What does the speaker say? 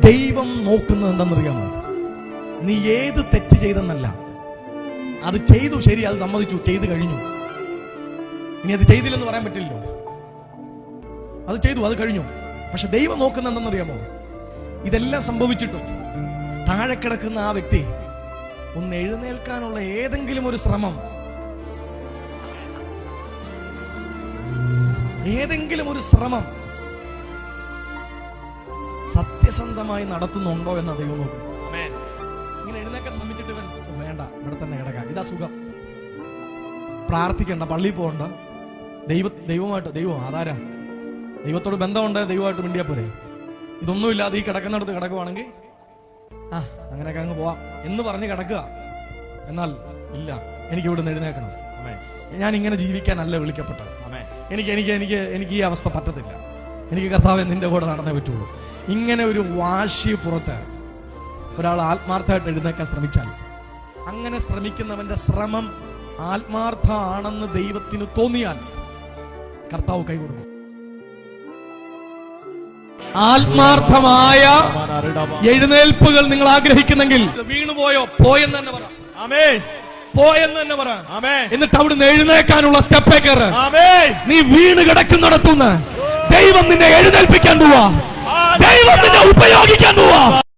ദൈവം നോക്കുന്നത് എന്താണെന്നറിയാമോ? നീ ഏത് തെറ്റ് ചെയ്തെന്നല്ല, അത് ചെയ്തു, ശരി, അത് സമ്മതിച്ചു, ചെയ്തു കഴിഞ്ഞു. ഇനി അത് ചെയ്തില്ലെന്ന് പറയാൻ പറ്റില്ലല്ലോ. അത് ചെയ്തു, അത് കഴിഞ്ഞു. പക്ഷെ ദൈവം നോക്കുന്ന എന്താണെന്നറിയാമോ? ഇതെല്ലാം സംഭവിച്ചിട്ടും താഴെ കിടക്കുന്ന ആ വ്യക്തി ഒന്ന് എഴുന്നേൽക്കാനുള്ള ഏതെങ്കിലും ഒരു ശ്രമം, സത്യസന്ധമായി നടത്തുന്നുണ്ടോ എന്ന് ദൈവം നോക്കും. ഇങ്ങനെ എഴുന്നേക്കാൻ ശ്രമിച്ചിട്ട് വേണ്ട, ഇവിടെ തന്നെ കിടക്കാം, ഇതാ സുഖം, പ്രാർത്ഥിക്കണ്ട, പള്ളിയിൽ പോകണ്ട, ദൈവം ആധാര, ദൈവത്തോട് ബന്ധമുണ്ട്, ദൈവമായിട്ട് മിണ്ടിയാ പോരെ. ഇതൊന്നുമില്ലാതെ ഈ കിടക്കുന്നിടത്ത് കിടക്കുവാണെങ്കിൽ അങ്ങനെയൊക്കെ അങ്ങ് പോവാം എന്ന് പറഞ്ഞ് കിടക്കുക. എന്നാൽ ഇല്ല, എനിക്ക് ഇവിടെ നിന്ന് എഴുന്നേക്കണം, ഞാൻ ഇങ്ങനെ ജീവിക്കാനല്ല വിളിക്കപ്പെട്ടത്, എനിക്ക് ഈ അവസ്ഥ പറ്റത്തില്ല, എനിക്ക് കർത്താവേ നിന്റെ കൂടെ നടന്നേ പറ്റുള്ളൂ. ഇങ്ങനെ ഒരു വാശി പുറത്ത് ഒരാൾ ആത്മാർത്ഥമായിട്ട് എഴുന്നേക്കാൻ ശ്രമിച്ചാൽ, അങ്ങനെ ശ്രമിക്കുന്നവന്റെ ശ്രമം ആത്മാർത്ഥമാണെന്ന് ദൈവത്തിന് തോന്നിയാൽ കർത്താവ് കൈകൊടുക്കും. ആത്മാർത്ഥമായ എഴുന്നേൽപ്പുകൾ നിങ്ങൾ ആഗ്രഹിക്കുന്നെങ്കിൽ വീണുപോയോ, പോയെന്ന് തന്നെ പറ. പോയെന്ന് തന്നെ പറ. എന്നിട്ട് അവിടുന്ന് എഴുന്നേക്കാനുള്ള സ്റ്റെപ്പേ കയറ്. നീ വീണ് കിടക്കുന്നിടത്തുനിന്ന് ദൈവം നിന്നെ എഴുന്നേൽപ്പിക്കാൻ പോവാ, ദൈവം നിന്നെ ഉപയോഗിക്കാൻ പോവാ.